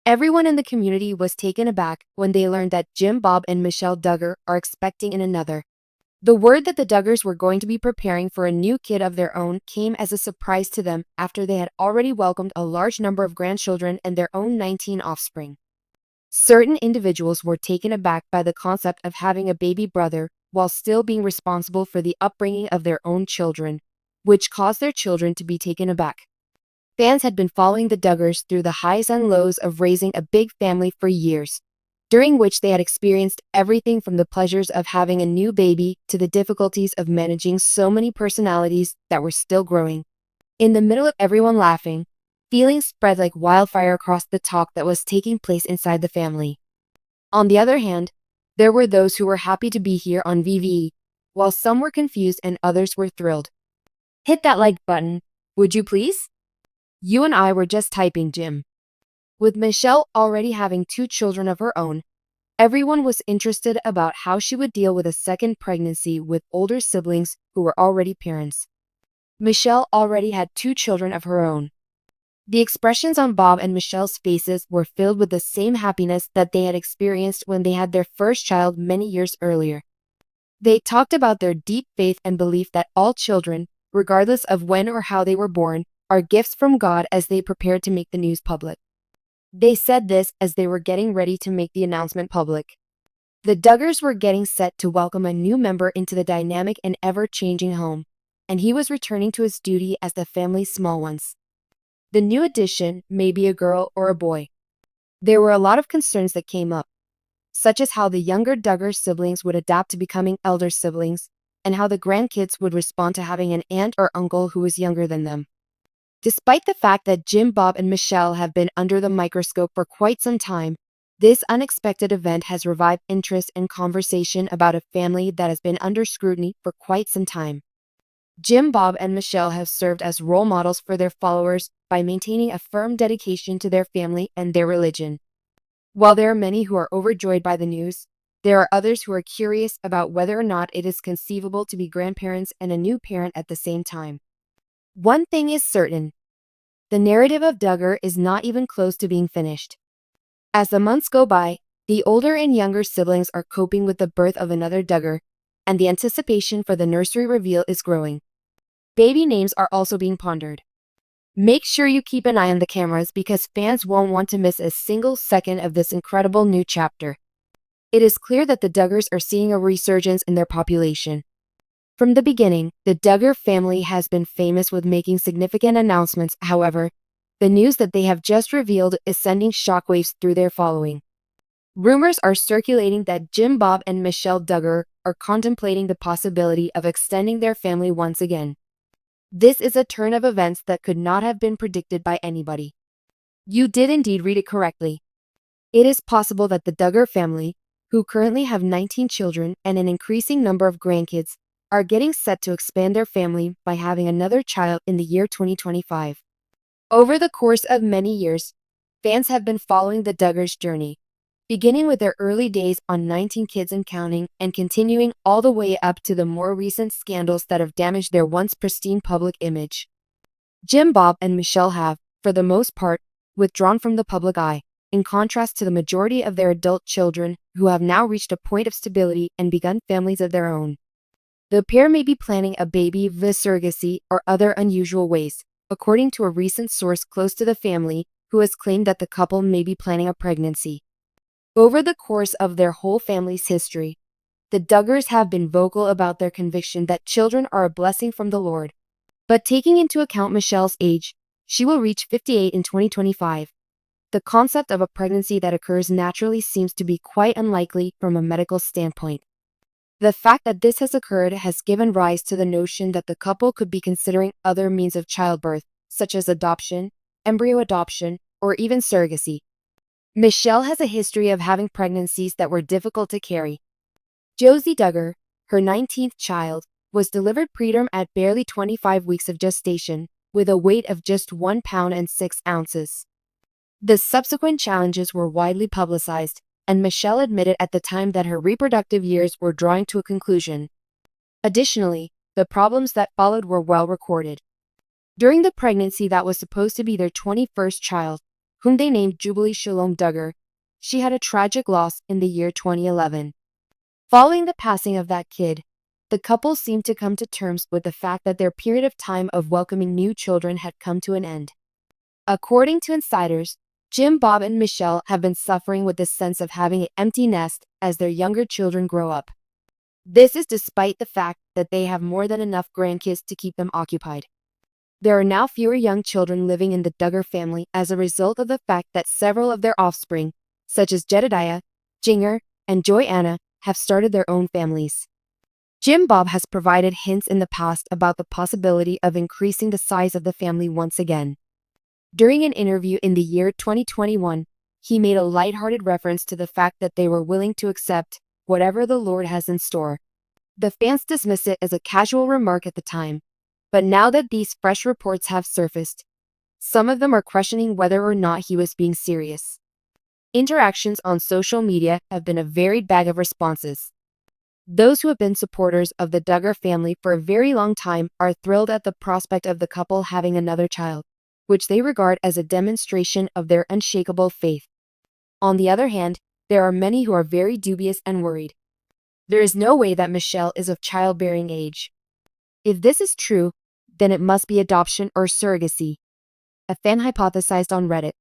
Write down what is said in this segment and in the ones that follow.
Everyone in the community was taken aback when they learned that Jim, Bob, and Michelle Duggar are expecting another. The word that the Duggars were going to be preparing for a new kid of their own came as a surprise to them after they had already welcomed a large number of grandchildren and their own 19 offspring. Certain individuals were taken aback by the concept of having a baby brother while still being responsible for the upbringing of their own children, which caused their children to be taken aback. Fans had been following the Duggars through the highs and lows of raising a big family for years, during which they had experienced everything from the pleasures of having a new baby to the difficulties of managing so many personalities that were still growing. In the middle of everyone laughing, feelings spread like wildfire across the talk that was taking place inside the family. On the other hand, there were those who were happy to be here on VVE, while some were confused and others were thrilled. Hit that like button, would you please? You and I were just typing Jim. With Michelle already having 2 children of her own, everyone was interested about how she would deal with a second pregnancy with older siblings who were already parents. Michelle already had 2 children of her own. The expressions on Bob and Michelle's faces were filled with the same happiness that they had experienced when they had their first child many years earlier. They talked about their deep faith and belief that all children, regardless of when or how they were born, are gifts from God as they prepared to make the news public. They said this as they were getting ready to make the announcement public. The Duggars were getting set to welcome a new member into the dynamic and ever-changing home, and he was returning to his duty as the family's small ones. The new addition may be a girl or a boy. There were a lot of concerns that came up, such as how the younger Duggar siblings would adapt to becoming elder siblings, and how the grandkids would respond to having an aunt or uncle who was younger than them. Despite the fact that Jim, Bob, and Michelle have been under the microscope for quite some time, this unexpected event has revived interest and conversation about a family that has been under scrutiny for quite some time. Jim, Bob, and Michelle have served as role models for their followers by maintaining a firm dedication to their family and their religion. While there are many who are overjoyed by the news, there are others who are curious about whether or not it is conceivable to be grandparents and a new parent at the same time. One thing is certain. The narrative of Duggar is not even close to being finished. As the months go by, the older and younger siblings are coping with the birth of another Duggar, and the anticipation for the nursery reveal is growing. Baby names are also being pondered. Make sure you keep an eye on the cameras because fans won't want to miss a single second of this incredible new chapter. It is clear that the Duggars are seeing a resurgence in their population. From the beginning, the Duggar family has been famous with making significant announcements. However, the news that they have just revealed is sending shockwaves through their following. Rumors are circulating that Jim, Bob, and Michelle Duggar are contemplating the possibility of extending their family once again. This is a turn of events that could not have been predicted by anybody. You did indeed read it correctly. It is possible that the Duggar family, who currently have 19 children and an increasing number of grandkids, are getting set to expand their family by having another child in the year 2025. Over the course of many years, fans have been following the Duggars' journey, beginning with their early days on 19 Kids and Counting and continuing all the way up to the more recent scandals that have damaged their once pristine public image. Jim, Bob, and Michelle have, for the most part, withdrawn from the public eye, in contrast to the majority of their adult children who have now reached a point of stability and begun families of their own. The pair may be planning a baby via surrogacy or other unusual ways, according to a recent source close to the family who has claimed that the couple may be planning a pregnancy. Over the course of their whole family's history, the Duggars have been vocal about their conviction that children are a blessing from the Lord. But taking into account Michelle's age, she will reach 58 in 2025. The concept of a pregnancy that occurs naturally seems to be quite unlikely from a medical standpoint. The fact that this has occurred has given rise to the notion that the couple could be considering other means of childbirth, such as adoption, embryo adoption, or even surrogacy. Michelle has a history of having pregnancies that were difficult to carry. Josie Duggar, her 19th child, was delivered preterm at barely 25 weeks of gestation, with a weight of just 1 pound and 6 ounces. The subsequent challenges were widely publicized, and Michelle admitted at the time that her reproductive years were drawing to a conclusion. Additionally, the problems that followed were well recorded. During the pregnancy that was supposed to be their 21st child, whom they named Jubilee Shalom Duggar. She had a tragic loss in the year 2011. Following the passing of that kid, the couple seemed to come to terms with the fact that their period of time of welcoming new children had come to an end. According to insiders, Jim, Bob, and Michelle have been suffering with this sense of having an empty nest as their younger children grow up. This is despite the fact that they have more than enough grandkids to keep them occupied. There are now fewer young children living in the Duggar family as a result of the fact that several of their offspring, such as Jedidiah, Jinger, and Johannah, have started their own families. Jim Bob has provided hints in the past about the possibility of increasing the size of the family once again. During an interview in the year 2021, he made a lighthearted reference to the fact that they were willing to accept whatever the Lord has in store. The fans dismissed it as a casual remark at the time, but now that these fresh reports have surfaced, some of them are questioning whether or not he was being serious. Interactions on social media have been a varied bag of responses. Those who have been supporters of the Duggar family for a very long time are thrilled at the prospect of the couple having another child, which they regard as a demonstration of their unshakable faith. On the other hand, there are many who are very dubious and worried. There is no way that Michelle is of childbearing age. If this is true, then it must be adoption or surrogacy. A fan hypothesized on Reddit.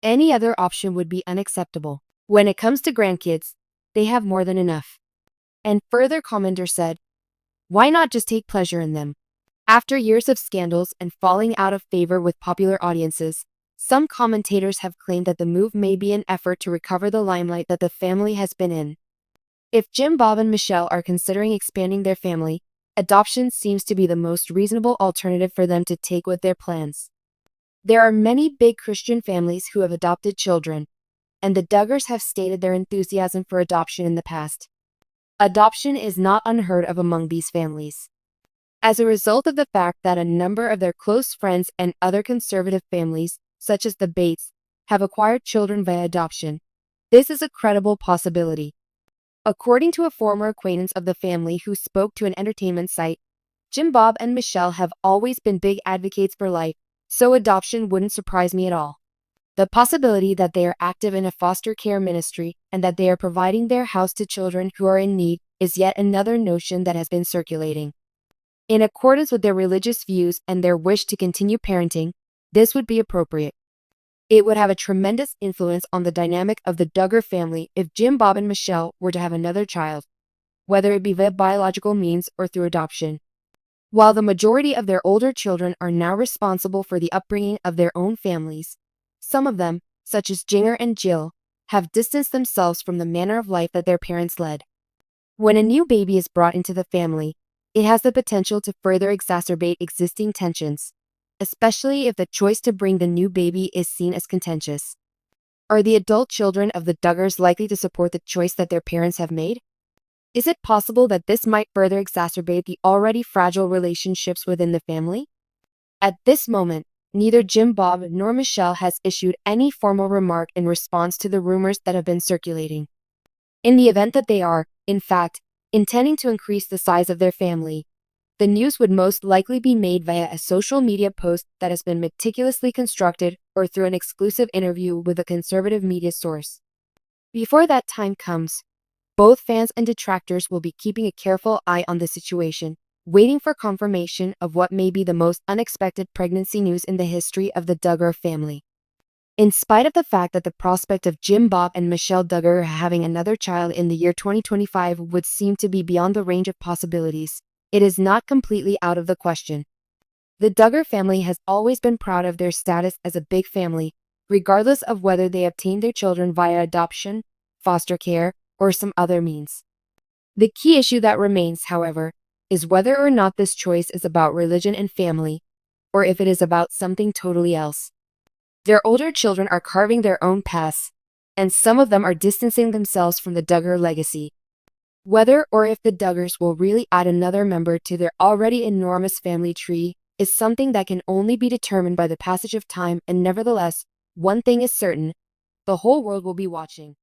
Any other option would be unacceptable. When it comes to grandkids, they have more than enough. And further commenter said, why not just take pleasure in them? After years of scandals and falling out of favor with popular audiences, some commentators have claimed that the move may be an effort to recover the limelight that the family has been in. If Jim, Bob, and Michelle are considering expanding their family, adoption seems to be the most reasonable alternative for them to take with their plans. There are many big Christian families who have adopted children, and the Duggars have stated their enthusiasm for adoption in the past. Adoption is not unheard of among these families. As a result of the fact that a number of their close friends and other conservative families, such as the Bates, have acquired children via adoption, this is a credible possibility. According to a former acquaintance of the family who spoke to an entertainment site, Jim, Bob, and Michelle have always been big advocates for life, so adoption wouldn't surprise me at all. The possibility that they are active in a foster care ministry and that they are providing their house to children who are in need is yet another notion that has been circulating. In accordance with their religious views and their wish to continue parenting, this would be appropriate. It would have a tremendous influence on the dynamic of the Duggar family if Jim, Bob, and Michelle were to have another child, whether it be via biological means or through adoption. While the majority of their older children are now responsible for the upbringing of their own families, some of them, such as Jinger and Jill, have distanced themselves from the manner of life that their parents led. When a new baby is brought into the family, it has the potential to further exacerbate existing tensions, especially if the choice to bring the new baby is seen as contentious. Are the adult children of the Duggars likely to support the choice that their parents have made? Is it possible that this might further exacerbate the already fragile relationships within the family? At this moment, neither Jim, Bob, nor Michelle has issued any formal remark in response to the rumors that have been circulating. In the event that they are, in fact, intending to increase the size of their family, the news would most likely be made via a social media post that has been meticulously constructed or through an exclusive interview with a conservative media source. Before that time comes, both fans and detractors will be keeping a careful eye on the situation, waiting for confirmation of what may be the most unexpected pregnancy news in the history of the Duggar family. In spite of the fact that the prospect of Jim, Bob, and Michelle Duggar having another child in the year 2025 would seem to be beyond the range of possibilities, it is not completely out of the question. The Duggar family has always been proud of their status as a big family, regardless of whether they obtained their children via adoption, foster care, or some other means. The key issue that remains, however, is whether or not this choice is about religion and family, or if it is about something totally else. Their older children are carving their own paths, and some of them are distancing themselves from the Duggar legacy. Whether or if the Duggars will really add another member to their already enormous family tree is something that can only be determined by the passage of time, and nevertheless, one thing is certain: the whole world will be watching.